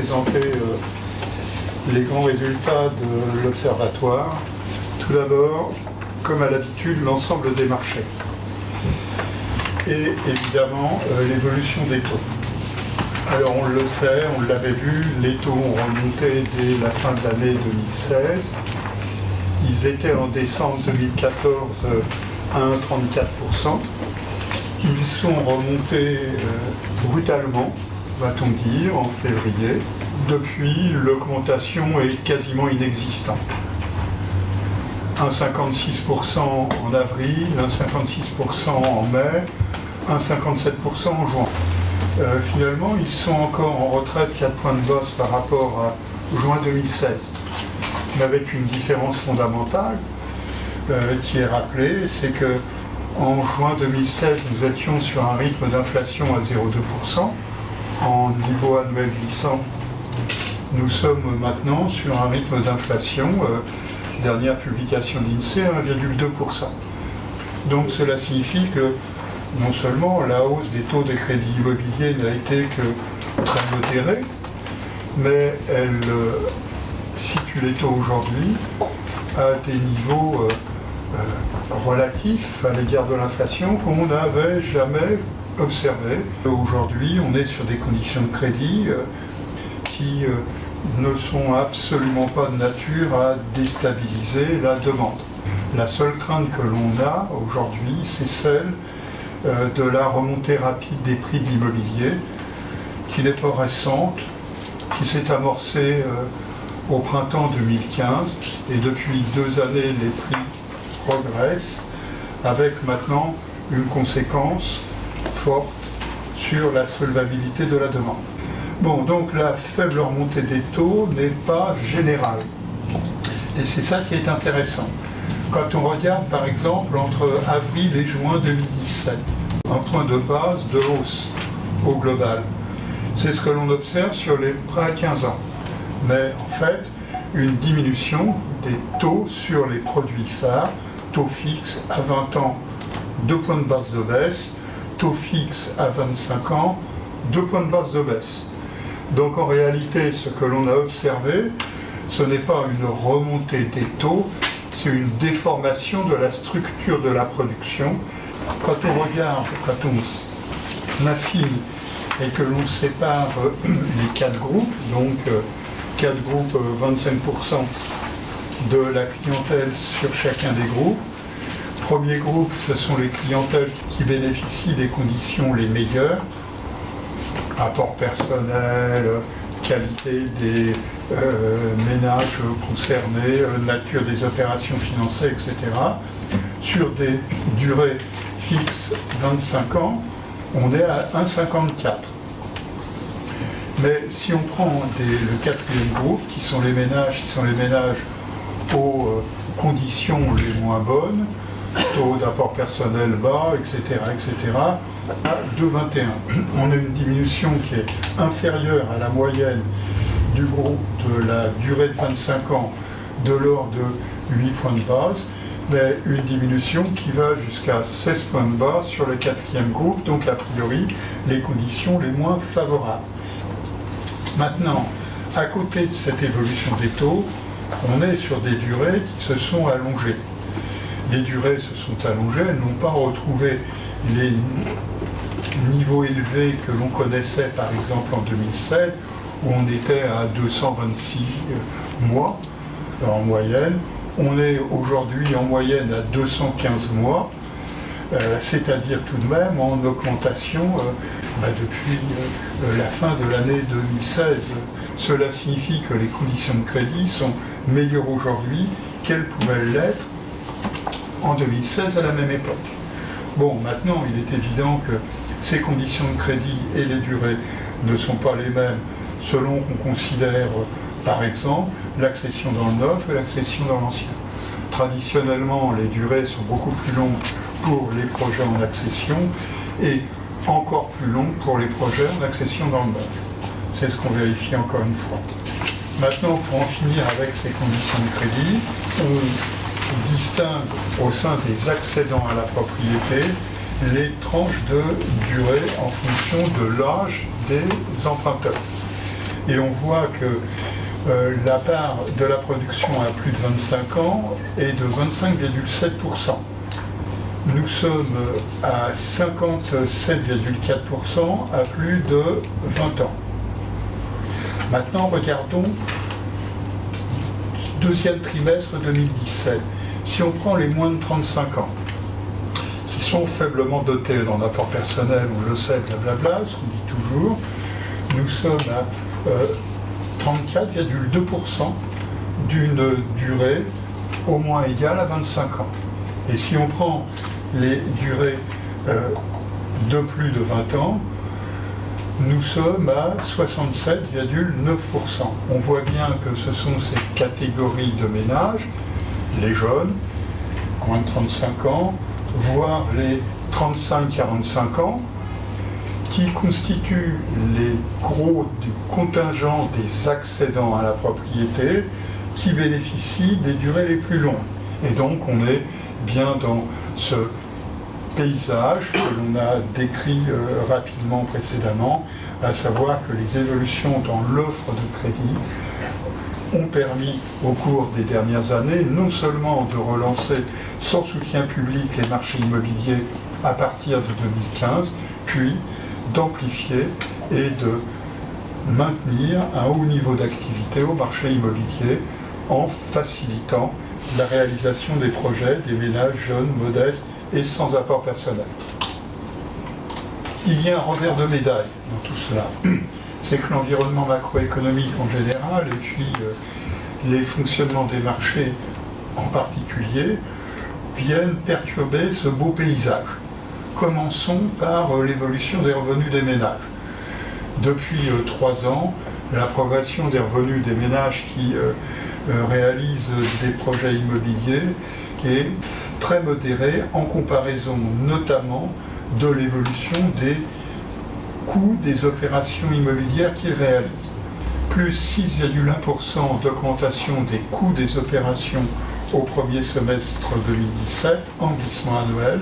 présenter les grands résultats de l'Observatoire. Tout d'abord, comme à l'habitude, l'ensemble des marchés. Et évidemment, l'évolution des taux. Alors on le sait, on l'avait vu, les taux ont remonté dès la fin de l'année 2016. Ils étaient en décembre 2014 à 1,34%. Ils sont remontés brutalement, va-t-on dire, en février. Depuis, l'augmentation est quasiment inexistante. 1,56% en avril, 1,56% en mai, 1,57% en juin. Finalement, ils sont encore en retrait de 4 points de base par rapport à juin 2016. Mais avec une différence fondamentale qui est rappelée, c'est que en juin 2016, nous étions sur un rythme d'inflation à 0,2%. En niveau annuel glissant, nous sommes maintenant sur un rythme d'inflation, dernière publication d'INSEE, 1,2%. Donc cela signifie que non seulement la hausse des taux des crédits immobiliers n'a été que très modérée, mais elle situe les taux aujourd'hui à des niveaux relatifs à l'égard de l'inflation qu'on n'avait jamais observé. Aujourd'hui, on est sur des conditions de crédit qui ne sont absolument pas de nature à déstabiliser la demande. La seule crainte que l'on a aujourd'hui, c'est celle de la remontée rapide des prix de l'immobilier, qui n'est pas récente, qui s'est amorcée au printemps 2015, et depuis 2 années, les prix progressent, avec maintenant une conséquence forte sur la solvabilité de la demande. Bon, donc la faible remontée des taux n'est pas générale. Et c'est ça qui est intéressant. Quand on regarde par exemple entre avril et juin 2017, un point de base de hausse au global. C'est ce que l'on observe sur les prêts à 15 ans. Mais en fait, une diminution des taux sur les produits phares, taux fixe à 20 ans, 2 points de base de baisse, taux fixe à 25 ans, 2 points de base de baisse. Donc en réalité, ce que l'on a observé, ce n'est pas une remontée des taux, c'est une déformation de la structure de la production. Quand on regarde, quand on affine et que l'on sépare les 4 groupes, donc 4 groupes, 25% de la clientèle sur chacun des groupes. Premier groupe, ce sont les clientèles qui bénéficient des conditions les meilleures, apport personnel, qualité des ménages concernés, nature des opérations financées, etc. Sur des durées fixes 25 ans, on est à 1,54. Mais si on prend le 4e groupe, qui sont les ménages aux conditions les moins bonnes, taux d'apport personnel bas, etc., à 2,21. On a une diminution qui est inférieure à la moyenne du groupe de la durée de 25 ans de l'ordre de 8 points de base, mais une diminution qui va jusqu'à 16 points de base sur le 4e groupe, donc a priori les conditions les moins favorables. Maintenant, à côté de cette évolution des taux, on est sur des durées qui se sont allongées. Les durées se sont allongées, elles n'ont pas retrouvé les niveaux élevés que l'on connaissait par exemple en 2007, où on était à 226 mois en moyenne. On est aujourd'hui en moyenne à 215 mois, c'est-à-dire tout de même en augmentation depuis la fin de l'année 2016. Cela signifie que les conditions de crédit sont meilleures aujourd'hui qu'elles pouvaient l'être en 2016 à la même époque. Bon, maintenant, il est évident que ces conditions de crédit et les durées ne sont pas les mêmes selon qu'on considère, par exemple, l'accession dans le neuf et l'accession dans l'ancien. Traditionnellement, les durées sont beaucoup plus longues pour les projets en accession et encore plus longues pour les projets en accession dans le neuf. C'est ce qu'on vérifie encore une fois. Maintenant, pour en finir avec ces conditions de crédit, on distingue au sein des accédants à la propriété les tranches de durée en fonction de l'âge des emprunteurs. Et on voit que la part de la production à plus de 25 ans est de 25,7%. Nous sommes à 57,4% à plus de 20 ans. Maintenant, regardons deuxième trimestre 2017. Si on prend les moins de 35 ans, qui sont faiblement dotés dans l'apport personnel, on le sait, blablabla, ce qu'on dit toujours, nous sommes à 34,2% d'une durée au moins égale à 25 ans. Et si on prend les durées de plus de 20 ans, nous sommes à 67,9%. On voit bien que ce sont ces catégories de ménages, les jeunes, moins de 35 ans, voire les 35-45 ans, qui constituent les gros du contingent des accédants à la propriété qui bénéficient des durées les plus longues. Et donc on est bien dans ce paysage que l'on a décrit rapidement précédemment, à savoir que les évolutions dans l'offre de crédit ont permis au cours des dernières années non seulement de relancer sans soutien public les marchés immobiliers à partir de 2015, puis d'amplifier et de maintenir un haut niveau d'activité au marché immobilier en facilitant la réalisation des projets des ménages jeunes, modestes et sans apport personnel. Il y a un revers de médaille dans tout cela. C'est que l'environnement macroéconomique en général et puis les fonctionnements des marchés en particulier viennent perturber ce beau paysage. Commençons par l'évolution des revenus des ménages. Depuis 3 ans, la progression des revenus des ménages qui réalisent des projets immobiliers est très modérée en comparaison notamment de l'évolution des coûts des opérations immobilières qu'ils réalisent. Plus 6,1% d'augmentation des coûts des opérations au premier semestre 2017 en glissement annuel,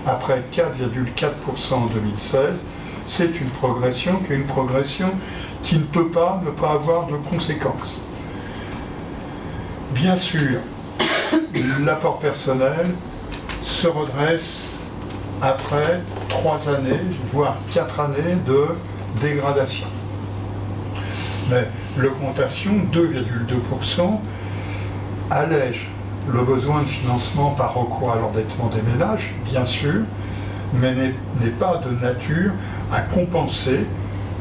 après 4,4% en 2016, c'est une progression qui ne peut pas ne pas avoir de conséquences. Bien sûr, l'apport personnel se redresse après 3 années, voire 4 années de dégradation. Mais l'augmentation, 2,2%, allège le besoin de financement par recours à l'endettement des ménages, bien sûr, mais n'est pas de nature à compenser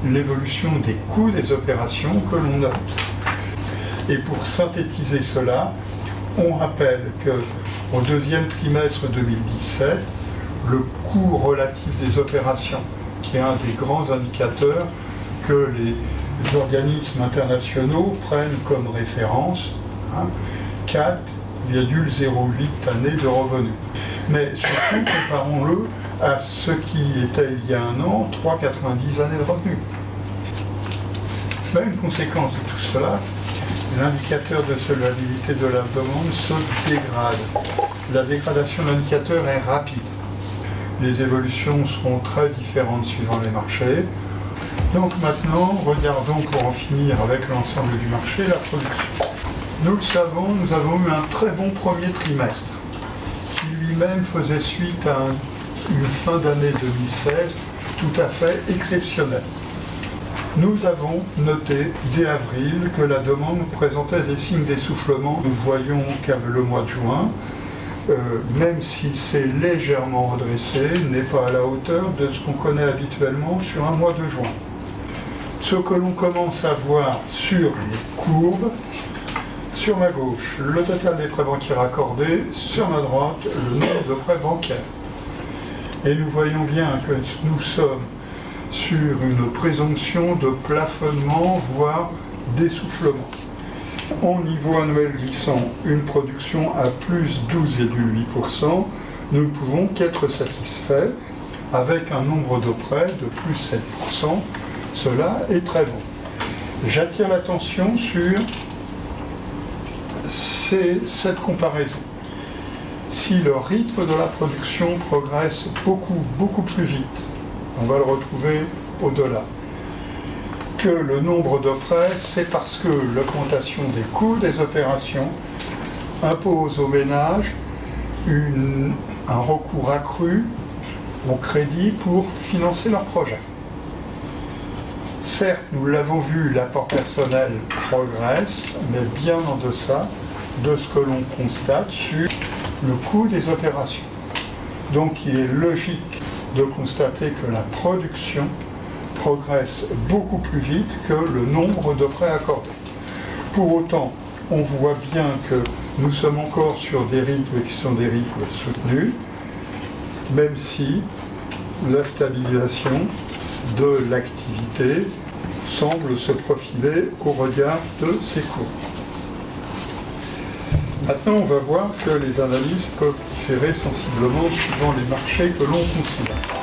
l'évolution des coûts des opérations que l'on note. Et pour synthétiser cela, on rappelle qu'au deuxième trimestre 2017, le coût relatif des opérations, qui est un des grands indicateurs que les organismes internationaux prennent comme référence, 4,08 années de revenus. Mais surtout, comparons-le à ce qui était il y a un an, 3,90 années de revenus. Mais une conséquence de tout cela, l'indicateur de solvabilité de la demande se dégrade. La dégradation de l'indicateur est rapide. Les évolutions seront très différentes suivant les marchés. Donc maintenant, regardons pour en finir avec l'ensemble du marché, la production. Nous le savons, nous avons eu un très bon premier trimestre, qui lui-même faisait suite à une fin d'année 2016 tout à fait exceptionnelle. Nous avons noté dès avril que la demande présentait des signes d'essoufflement. Nous voyons que le mois de juin, même s'il s'est légèrement redressé, n'est pas à la hauteur de ce qu'on connaît habituellement sur un mois de juin. Ce que l'on commence à voir sur les courbes, sur ma gauche, le total des prêts bancaires accordés, sur ma droite, le nombre de prêts bancaires. Et nous voyons bien que nous sommes sur une présomption de plafonnement, voire d'essoufflement. Au niveau annuel glissant, une production à plus 12,8%, nous ne pouvons qu'être satisfaits avec un nombre de prêts de plus 7%. Cela est très bon. J'attire l'attention sur cette comparaison. Si le rythme de la production progresse beaucoup plus vite, on va le retrouver au-delà, que le nombre de prêts, c'est parce que l'augmentation des coûts des opérations impose aux ménages un recours accru au crédit pour financer leurs projets. Certes, nous l'avons vu, l'apport personnel progresse, mais bien en deçà de ce que l'on constate sur le coût des opérations. Donc il est logique de constater que la production progresse beaucoup plus vite que le nombre de prêts accordés. Pour autant, on voit bien que nous sommes encore sur des rythmes qui sont des rythmes soutenus, même si la stabilisation de l'activité semble se profiler au regard de ses cours. Maintenant, on va voir que les analyses peuvent différer sensiblement suivant les marchés que l'on considère.